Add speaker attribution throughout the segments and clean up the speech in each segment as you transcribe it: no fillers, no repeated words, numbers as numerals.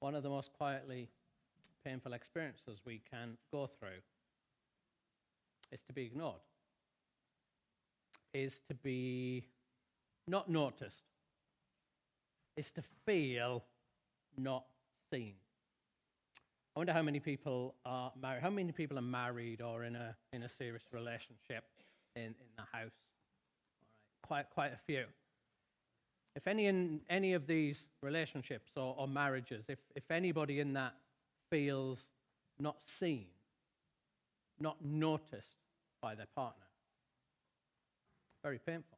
Speaker 1: one of the most quietly painful experiences we can go through is to be ignored, is to be not noticed, is to feel not seen. I wonder how many people are married. How many people are married or in a serious relationship in the house? All right, quite a few. If any of these relationships or marriages, if anybody in that feels not seen, not noticed by their partner, very painful,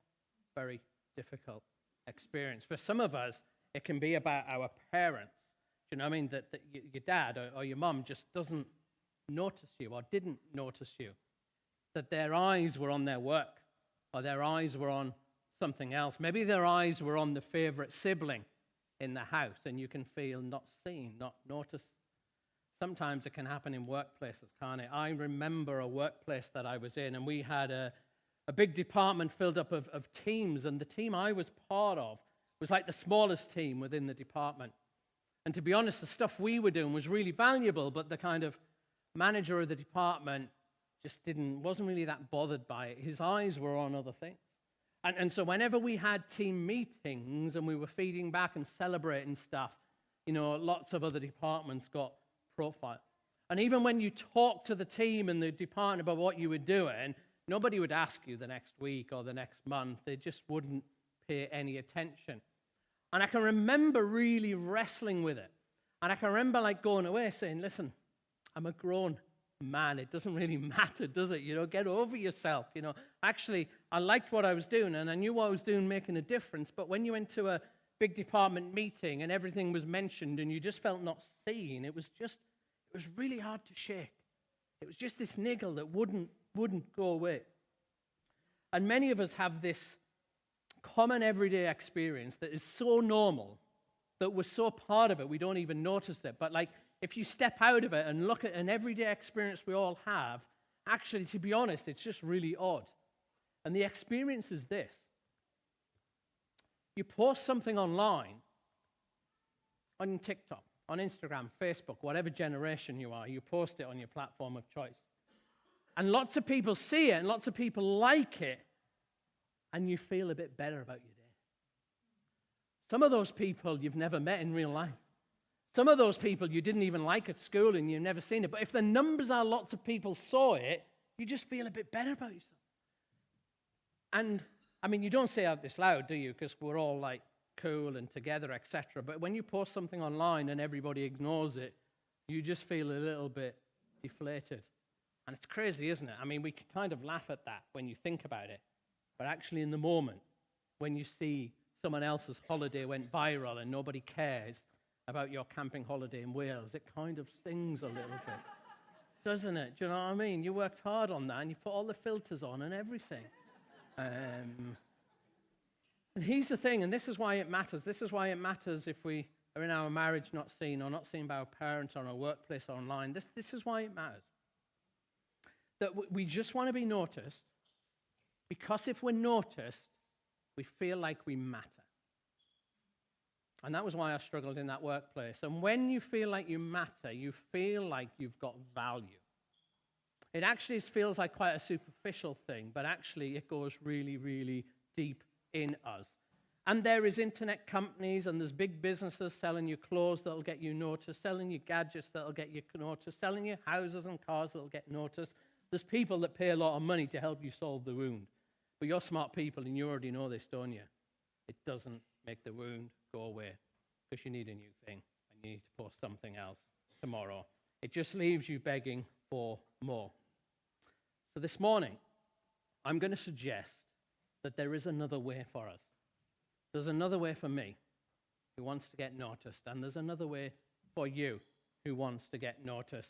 Speaker 1: very difficult experience. For some of us, it can be about our parents. Do you know what I mean? That your dad or your mum just doesn't notice you or didn't notice you. That their eyes were on their work or their eyes were on something else. Maybe their eyes were on the favorite sibling in the house and you can feel not seen, not noticed. Sometimes it can happen in workplaces, can't it? I remember a workplace that I was in and we had a big department filled up of teams, and the team I was part of was like the smallest team within the department. And to be honest, the stuff we were doing was really valuable, but the kind of manager of the department just wasn't really that bothered by it. His eyes were on other things. And so whenever we had team meetings and we were feeding back and celebrating stuff, lots of other departments got profiled. And even when you talk to the team and the department about what you were doing, nobody would ask you the next week or the next month. They just wouldn't pay any attention. And I can remember really wrestling with it. And I can remember going away saying, listen, I'm a grown man. It doesn't really matter, does it? Get over yourself. Actually, I liked what I was doing and I knew what I was doing making a difference. But when you went to a big department meeting and everything was mentioned and you just felt not seen, it was really hard to shake. It was just this niggle that wouldn't go away. And many of us have this common everyday experience that is so normal that we're so part of it we don't even notice it. But if you step out of it and look at an everyday experience we all have, actually, to be honest, it's just really odd. And the experience is this. You post something online, on TikTok, on Instagram, Facebook, whatever generation you are, you post it on your platform of choice. And lots of people see it and lots of people like it, and you feel a bit better about your day. Some of those people you've never met in real life. Some of those people you didn't even like at school and you've never seen it. But if the numbers are lots of people saw it, you just feel a bit better about yourself. And, you don't say out this loud, do you? Because we're all cool and together, etc. But when you post something online and everybody ignores it, you just feel a little bit deflated. And it's crazy, isn't it? We can kind of laugh at that when you think about it. But actually in the moment, when you see someone else's holiday went viral and nobody cares about your camping holiday in Wales, it kind of stings a little bit, doesn't it? Do you know what I mean? You worked hard on that and you put all the filters on and everything. And here's the thing, and this is why it matters. This is why it matters if we are in our marriage not seen or not seen by our parents or in our workplace or online. This is why it matters. That we just want to be noticed, because if we're noticed, we feel like we matter. And that was why I struggled in that workplace. And when you feel like you matter, you feel like you've got value. It actually feels like quite a superficial thing, but actually it goes really, really deep in us. And there is internet companies and there's big businesses selling you clothes that'll get you noticed, selling you gadgets that'll get you noticed, selling you houses and cars that'll get noticed. There's people that pay a lot of money to help you solve the wound. But you're smart people and you already know this, don't you? It doesn't make the wound go away because you need a new thing and you need to post something else tomorrow. It just leaves you begging for more. So this morning, I'm going to suggest that there is another way for us. There's another way for me who wants to get noticed, and there's another way for you who wants to get noticed.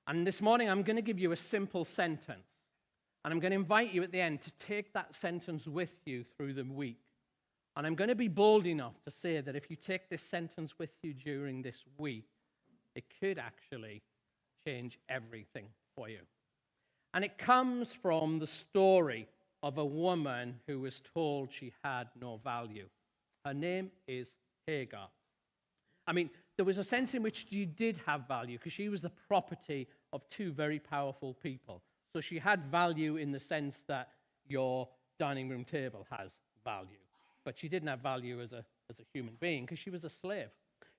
Speaker 1: And this morning, I'm going to give you a simple sentence, and I'm going to invite you at the end to take that sentence with you through the week. And I'm going to be bold enough to say that if you take this sentence with you during this week, it could actually change everything for you. And it comes from the story of a woman who was told she had no value. Her name is Hagar. there was a sense in which she did have value because she was the property of two very powerful people. So she had value in the sense that your dining room table has value. But she didn't have value as a human being because she was a slave.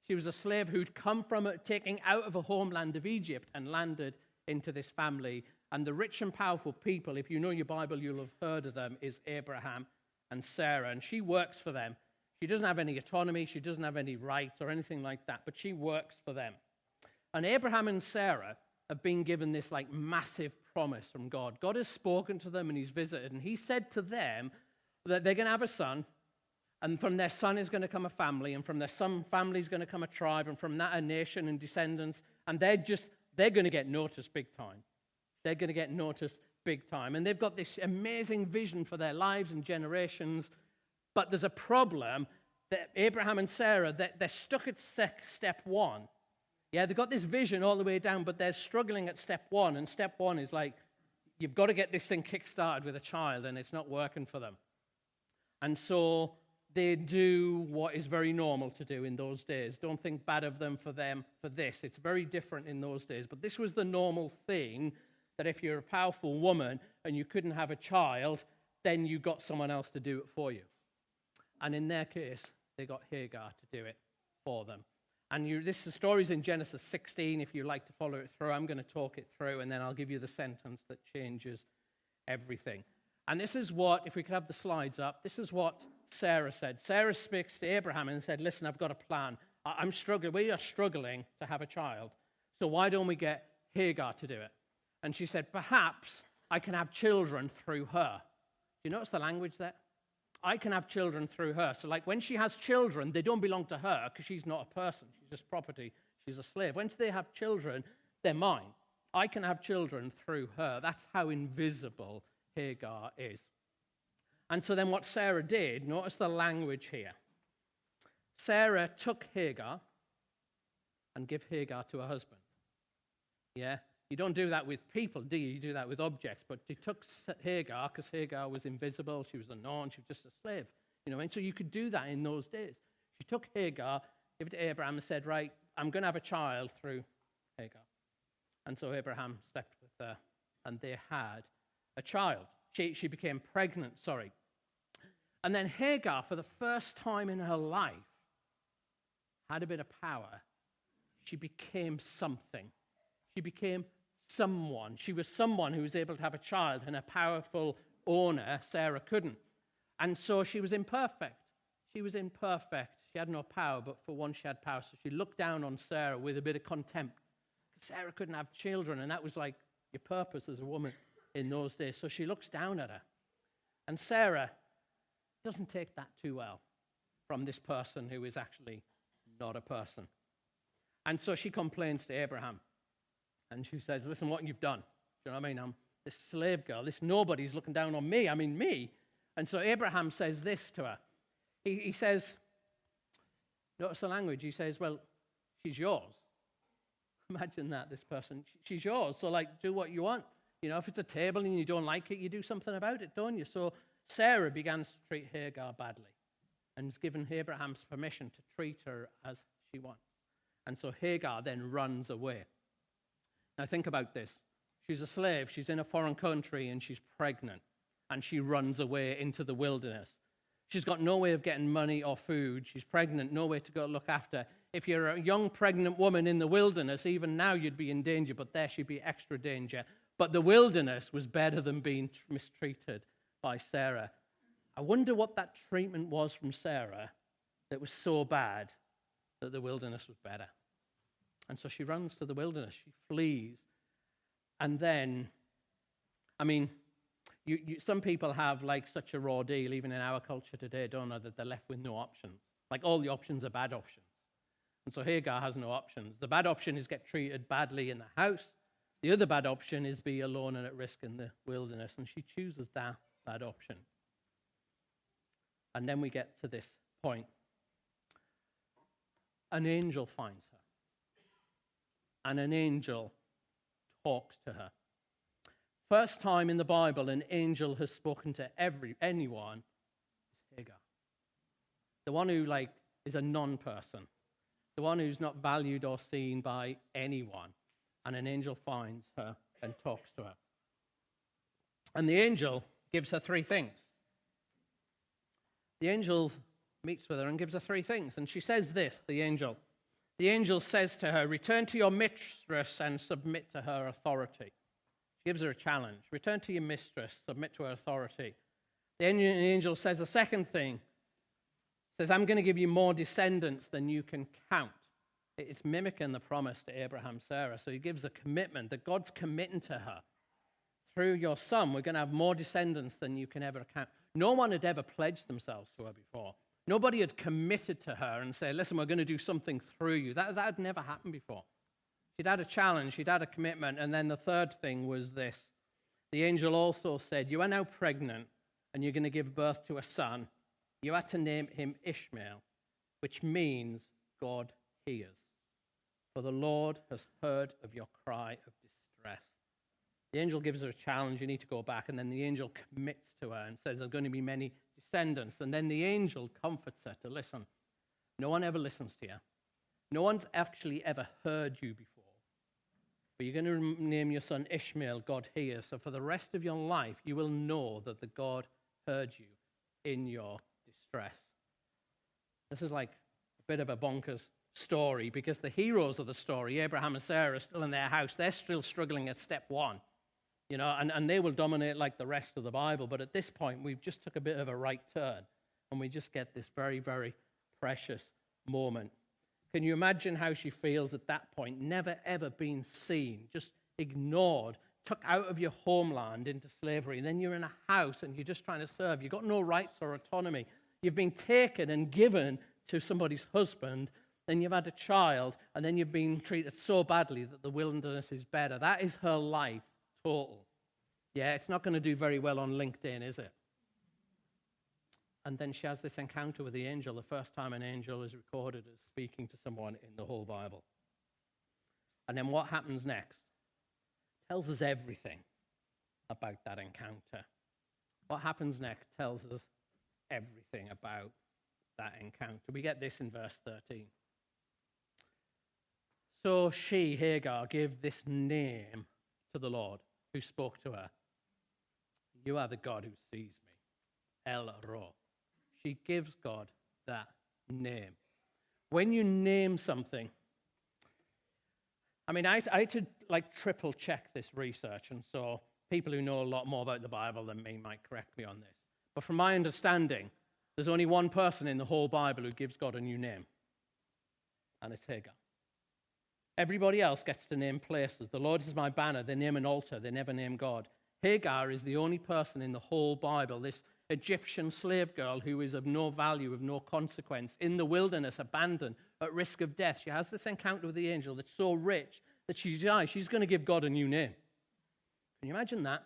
Speaker 1: She was a slave who'd come from taking out of a homeland of Egypt and landed into this family. And the rich and powerful people, if you know your Bible, you'll have heard of them, is Abraham and Sarah. And she works for them. She doesn't have any autonomy. She doesn't have any rights or anything like that, but she works for them. And Abraham and Sarah have been given this like massive promise from God. God has spoken to them and he's visited. And he said to them that they're going to have a son. And from their son is going to come a family. And from their son family is going to come a tribe. And from that a nation and descendants. And they're going to get noticed big time. They're going to get noticed big time. And they've got this amazing vision for their lives and generations. But there's a problem that Abraham and Sarah, they're stuck at step one. Yeah, they've got this vision all the way down, but they're struggling at step one. And step one is like, you've got to get this thing kick-started with a child, and it's not working for them. And so they do what is very normal to do in those days. Don't think bad of them for this. It's very different in those days. But this was the normal thing, that if you're a powerful woman and you couldn't have a child, then you got someone else to do it for you. And in their case, they got Hagar to do it for them. And the story's in Genesis 16. If you like to follow it through, I'm going to talk it through, and then I'll give you the sentence that changes everything. And this is what, if we could have the slides up, this is what Sarah said. Sarah speaks to Abraham and said, listen, I've got a plan. I'm struggling. We are struggling to have a child. So why don't we get Hagar to do it? And she said, perhaps I can have children through her. Do you notice the language there? I can have children through her. So like when she has children, they don't belong to her because she's not a person. She's just property. She's a slave. When they have children, they're mine. I can have children through her. That's how invisible Hagar is. And so then what Sarah did, notice the language here. Sarah took Hagar and gave Hagar to her husband. Yeah? You don't do that with people, do you? You do that with objects. But she took Hagar because Hagar was invisible. She was unknown. She was just a slave. And so you could do that in those days. She took Hagar, gave it to Abraham, and said, right, I'm going to have a child through Hagar. And so Abraham slept with her, and they had a child. She became pregnant, And then Hagar, for the first time in her life, had a bit of power. She became something. She became someone. She was someone who was able to have a child, and a powerful owner, Sarah, couldn't. And so she was imperfect. She was imperfect. She had no power, but for once she had power. So she looked down on Sarah with a bit of contempt. Sarah couldn't have children, and that was like your purpose as a woman in those days. So she looks down at her. And Sarah doesn't take that too well from this person who is actually not a person. And so she complains to Abraham. And she says, listen, what you've done. Do you know what I mean? I'm this slave girl. This nobody's looking down on me. I mean, me. And so Abraham says this to her. He says, notice the language. He says, well, she's yours. Imagine that, this person. She's yours. So, like, do what you want. If it's a table and you don't like it, you do something about it, don't you? So Sarah begins to treat Hagar badly and has given Abraham's permission to treat her as she wants. And so Hagar then runs away. Now think about this. She's a slave. She's in a foreign country and she's pregnant. And she runs away into the wilderness. She's got no way of getting money or food. She's pregnant, no way to go look after. If you're a young pregnant woman in the wilderness, even now you'd be in danger, but there she'd be extra danger. But the wilderness was better than being mistreated by Sarah. I wonder what that treatment was from Sarah that was so bad that the wilderness was better. And so she runs to the wilderness. She flees. And then, some people have like such a raw deal, even in our culture today, don't they, that they're left with no options. Like all the options are bad options. And so Hagar has no options. The bad option is get treated badly in the house. The other bad option is be alone and at risk in the wilderness. And she chooses that bad option. And then we get to this point. An angel finds her. And an angel talks to her. First time in the Bible an angel has spoken to anyone is Hagar. The one who is a non-person. the one who's not valued or seen by anyone. And an angel finds her and talks to her. And the angel gives her three things. The angel meets with her and gives her three things. And she says this, the angel. The angel says to her, return to your mistress and submit to her authority. She gives her a challenge. Return to your mistress, submit to her authority. The angel says a second thing. Says, I'm going to give you more descendants than you can count. It's mimicking the promise to Abraham and Sarah. So he gives a commitment that God's committing to her. Through your son, we're going to have more descendants than you can ever count. No one had ever pledged themselves to her before. Nobody had committed to her and said, listen, we're going to do something through you. That had never happened before. She'd had a challenge, she'd had a commitment, and then the third thing was this. The angel also said, you are now pregnant, and you're going to give birth to a son. You had to name him Ishmael, which means God hears. For the Lord has heard of your cry of distress. The angel gives her a challenge, you need to go back, and then the angel commits to her and says there's going to be many descendants. And then the angel comforts her to listen. No one ever listens to you. No one's actually ever heard you before. But you're going to name your son Ishmael, God hears. So for the rest of your life, you will know that the God heard you in your distress. This is like a bit of a bonkers story because the heroes of the story, Abraham and Sarah, are still in their house. They're still struggling at step one. And they will dominate like the rest of the Bible. But at this point, we've just took a bit of a right turn, and we just get this very, very precious moment. Can you imagine how she feels at that point? Never, ever been seen, just ignored, took out of your homeland into slavery. And then you're in a house, and you're just trying to serve. You've got no rights or autonomy. You've been taken and given to somebody's husband, then you've had a child, and then you've been treated so badly that the wilderness is better. That is her life. Total. Yeah, it's not going to do very well on LinkedIn, is it? And then she has this encounter with the angel, the first time an angel is recorded as speaking to someone in the whole Bible. And then what happens next tells us everything about that encounter. What happens next tells us everything about that encounter. We get this in verse 13. So she, Hagar, gave this name to the Lord who spoke to her. You are the God who sees me. El Ro. She gives God that name. When you name something, I had to triple check this research, and so people who know a lot more about the Bible than me might correct me on this. But from my understanding, there's only one person in the whole Bible who gives God a new name, and it's Hagar. Everybody else gets to name places. The Lord is my banner. They name an altar. They never name God. Hagar is the only person in the whole Bible, this Egyptian slave girl who is of no value, of no consequence, in the wilderness, abandoned, at risk of death. She has this encounter with the angel that's so rich that she's going to give God a new name. Can you imagine that?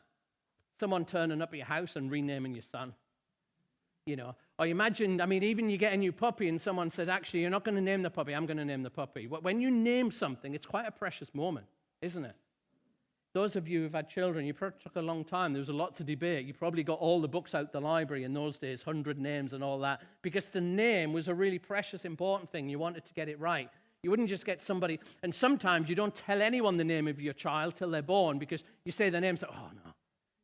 Speaker 1: Someone turning up at your house and renaming your son. Or imagine, even you get a new puppy and someone says, actually, you're not going to name the puppy, I'm going to name the puppy. When you name something, it's quite a precious moment, isn't it? Those of you who've had children, you probably took a long time. There was a lot to debate. You probably got all the books out the library in those days, 100 names and all that, because the name was a really precious, important thing. You wanted to get it right. You wouldn't just get somebody, and sometimes you don't tell anyone the name of your child till they're born because you say the name, so, oh no,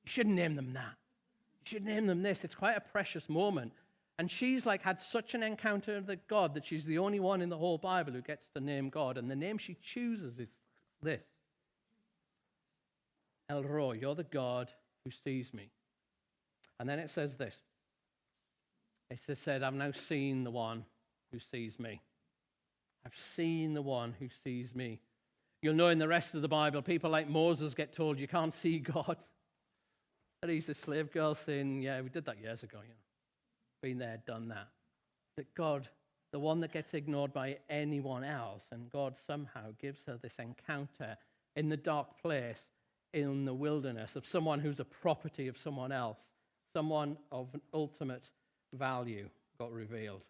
Speaker 1: you shouldn't name them that. You should name them this. It's quite a precious moment. And she's had such an encounter with God that she's the only one in the whole Bible who gets to name God. And the name she chooses is this. El Roi, you're the God who sees me. And then it says this. It said, I've now seen the one who sees me. I've seen the one who sees me. You'll know in the rest of the Bible, people like Moses get told you can't see God. And he's a slave girl saying, yeah, we did that years ago, Been there, done that. That God, the one that gets ignored by anyone else, and God somehow gives her this encounter in the dark place, in the wilderness, of someone who's a property of someone else, someone of ultimate value got revealed.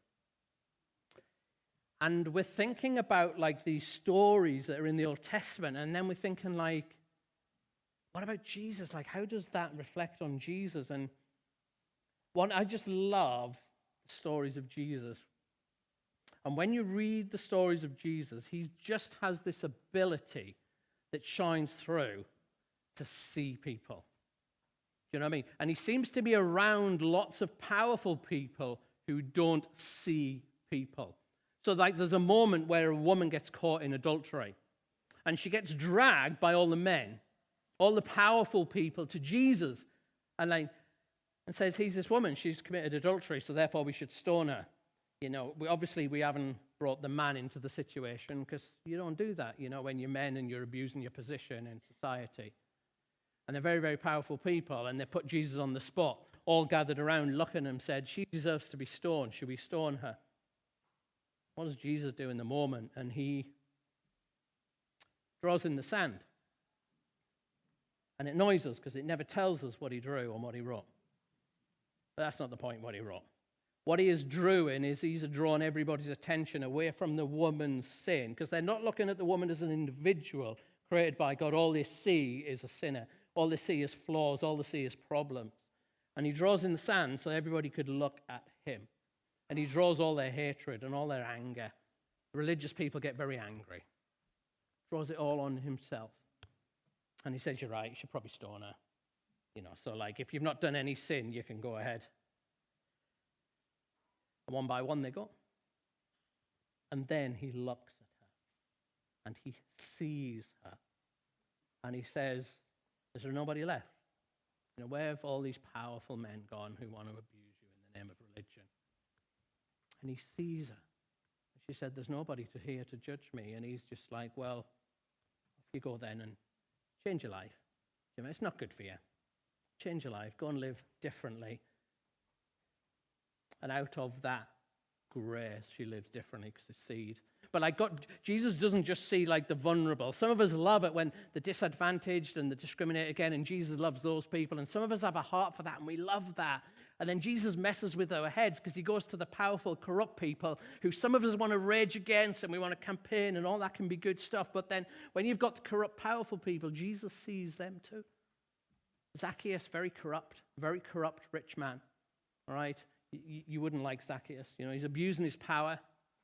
Speaker 1: And we're thinking about these stories that are in the Old Testament, and then we're thinking what about Jesus? How does that reflect on Jesus? And I just love the stories of Jesus. And when you read the stories of Jesus, he just has this ability that shines through to see people. Do you know what I mean? And he seems to be around lots of powerful people who don't see people. So like there's a moment where a woman gets caught in adultery, and she gets dragged by all the men, all the powerful people, to Jesus, and says, he's this woman, she's committed adultery, so therefore we should stone her. You know, we haven't brought the man into the situation, because you don't do that, you know, when you're men and you're abusing your position in society. And they're very, very powerful people, and they put Jesus on the spot, all gathered around looking at him, said, she deserves to be stoned. Should we stone her? What does Jesus do in the moment? And he draws in the sand. And it annoys us because it never tells us what he drew or what he wrote. But that's not the point, what he wrote. What he has drew in is he's drawn everybody's attention away from the woman's sin, because they're not looking at the woman as an individual created by God. All they see is a sinner. All they see is flaws. All they see is problems. And he draws in the sand so everybody could look at him. And he draws all their hatred and all their anger. Religious people get very angry. Draws it all on himself. And he says, you're right, you should probably stone her. You know, so like if you've not done any sin, you can go ahead. And one by one they go. And then he looks at her. And he sees her. And he says, is there nobody left? You know, where have all these powerful men gone who want to abuse you in the name of religion? And he sees her. She said, there's nobody here to judge me. And he's just like, well, off you go then and change your life. You know, it's not good for you. Change your life. Go and live differently. And out of that grace, she lives differently because it's seed. But like God, Jesus doesn't just see like the vulnerable. Some of us love it when the disadvantaged and the discriminated again, and Jesus loves those people. And some of us have a heart for that, and we love that. And then Jesus messes with our heads because he goes to the powerful, corrupt people who some of us want to rage against, and we want to campaign, and all that can be good stuff. But then when you've got corrupt, powerful people, Jesus sees them too. Zacchaeus, very corrupt rich man. All right? You wouldn't like Zacchaeus. You know, he's abusing his power.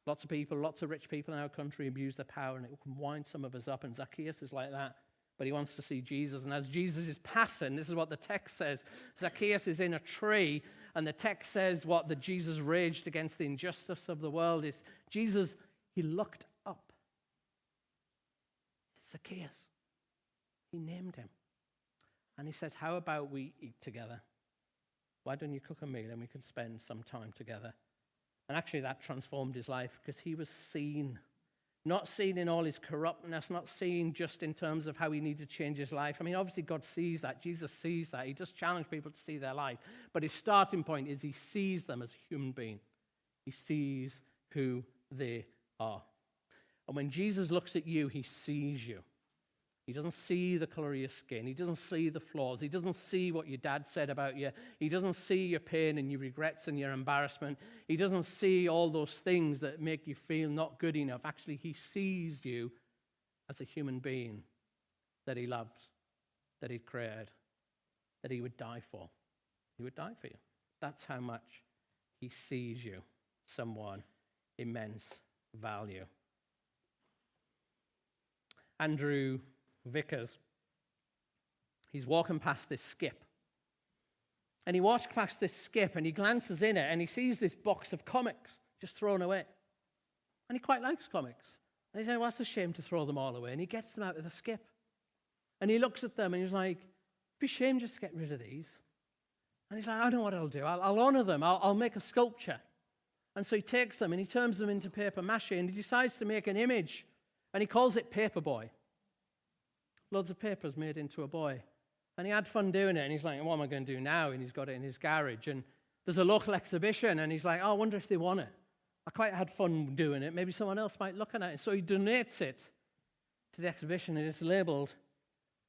Speaker 1: Lots of people, lots of rich people in our country abuse their power, and it can wind some of us up. And Zacchaeus is like that. But he wants to see Jesus. And as Jesus is passing, this is what the text says. Zacchaeus is in a tree, and the text says what? That Jesus raged against the injustice of the world. It's Jesus, he looked up. Zacchaeus. He named him. And he says, how about we eat together? Why don't you cook a meal and we can spend some time together? And actually that transformed his life because he was seen. Not seen in all his corruptness, not seen just in terms of how he needed to change his life. I mean, obviously God sees that. Jesus sees that. He does challenge people to see their life. But his starting point is he sees them as a human being. He sees who they are. And when Jesus looks at you, he sees you. He doesn't see the color of your skin. He doesn't see the flaws. He doesn't see what your dad said about you. He doesn't see your pain and your regrets and your embarrassment. He doesn't see all those things that make you feel not good enough. Actually, he sees you as a human being that he loves, that he created, that he would die for. He would die for you. That's how much he sees you, someone immense value. Andrew Vickers, he's walking past this skip. And he walks past this skip and he glances in it and he sees this box of comics just thrown away. And he quite likes comics. And he said, well, it's a shame to throw them all away. And he gets them out of the skip. And he looks at them and he's like, it'd be a shame just to get rid of these. And he's like, I know what I'll do. I'll honor them. I'll make a sculpture. And so he takes them and he turns them into paper mache and he decides to make an image. And he calls it Paperboy. Loads of papers made into a boy. And he had fun doing it. And he's like, what am I going to do now? And he's got it in his garage. And there's a local exhibition. And he's like, oh, I wonder if they want it. I quite had fun doing it. Maybe someone else might look at it. So he donates it to the exhibition. And it's labeled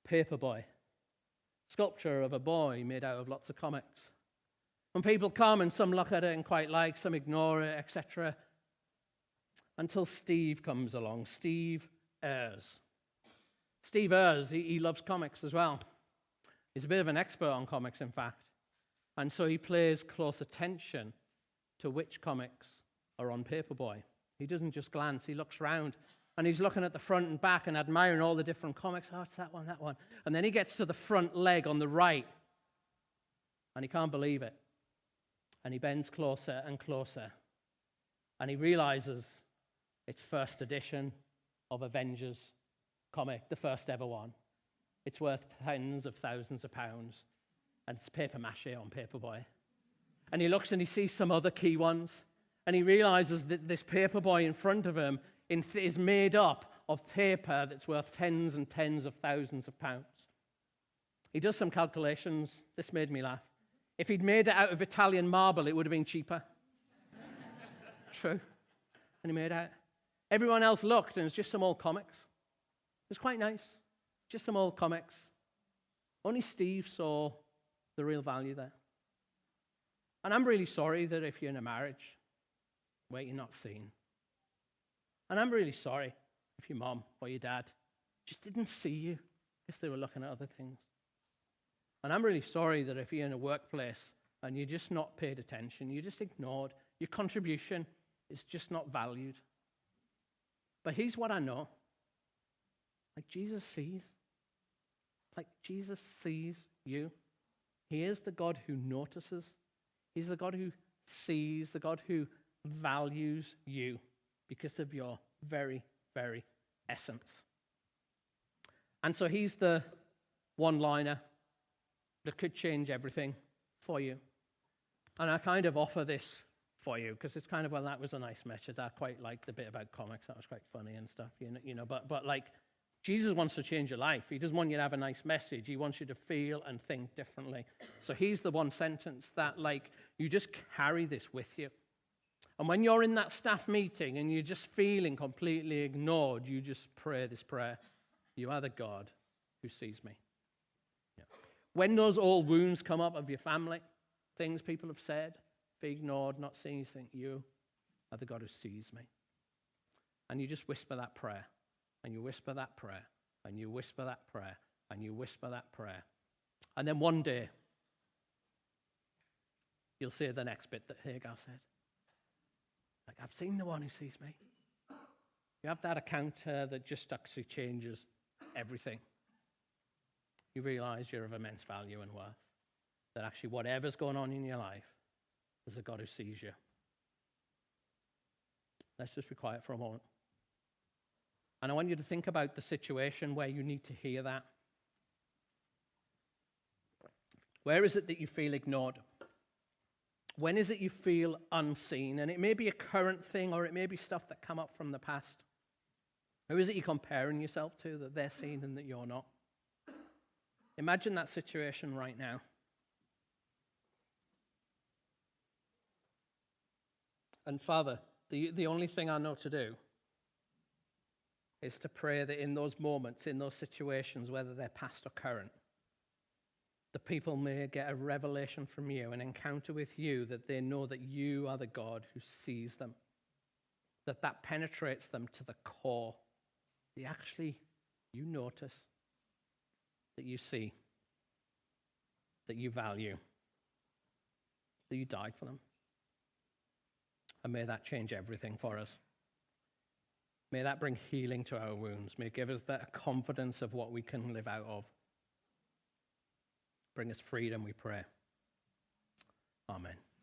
Speaker 1: Paperboy. Sculpture of a boy made out of lots of comics. When people come and some look at it and quite like, some ignore it, etc. Until Steve comes along. Steve Ayres. Steve Ayres, he loves comics as well. He's a bit of an expert on comics, in fact. And so he pays close attention to which comics are on Paperboy. He doesn't just glance. He looks round, and he's looking at the front and back and admiring all the different comics. Oh, it's that one, that one. And then he gets to the front leg on the right, and he can't believe it. And he bends closer and closer, and he realizes it's first edition of Avengers comic, the first ever one. It's worth tens of thousands of pounds, and it's paper mache on Paperboy. And he looks and he sees some other key ones, and he realizes that this Paperboy in front of him is made up of paper that's worth tens and tens of thousands of pounds. He does some calculations. This made me laugh. If he'd made it out of Italian marble, it would have been cheaper. True. And he made out. Everyone else looked, and it's just some old comics. It was quite nice. Just some old comics. Only Steve saw the real value there. And I'm really sorry that if you're in a marriage where you're not seen. And I'm really sorry if your mom or your dad just didn't see you because they were looking at other things. And I'm really sorry that if you're in a workplace and you're just not paid attention, you're just ignored, your contribution is just not valued. But here's what I know. Like Jesus sees. Like Jesus sees you. He is the God who notices. He's the God who sees, the God who values you because of your very, very essence. And so he's the one-liner that could change everything for you. And I kind of offer this for you because it's kind of, well, that was a nice message. I quite liked the bit about comics. That was quite funny and stuff, but like Jesus wants to change your life. He doesn't want you to have a nice message. He wants you to feel and think differently. So here's the one sentence that like you just carry this with you. And when you're in that staff meeting and you're just feeling completely ignored, you just pray this prayer. You are the God who sees me. Yeah. When those old wounds come up of your family, things people have said, be ignored, not seen, you think, you are the God who sees me. And you just whisper that prayer, and you whisper that prayer, and you whisper that prayer, and you whisper that prayer. And then one day, you'll say the next bit that Hagar said. Like, I've seen the one who sees me. You have that encounter that just actually changes everything. You realize you're of immense value and worth. That actually whatever's going on in your life, there's a God who sees you. Let's just be quiet for a moment. And I want you to think about the situation where you need to hear that. Where is it that you feel ignored? When is it you feel unseen? And it may be a current thing, or it may be stuff that come up from the past. Who is it you're comparing yourself to that they're seeing and that you're not? Imagine that situation right now. And Father, the only thing I know to do is to pray that in those moments, in those situations, whether they're past or current, the people may get a revelation from you, an encounter with you, that they know that you are the God who sees them, that penetrates them to the core. You notice, that you see, that you value, that you died for them. And may that change everything for us. May that bring healing to our wounds. May it give us that confidence of what we can live out of. Bring us freedom, we pray. Amen.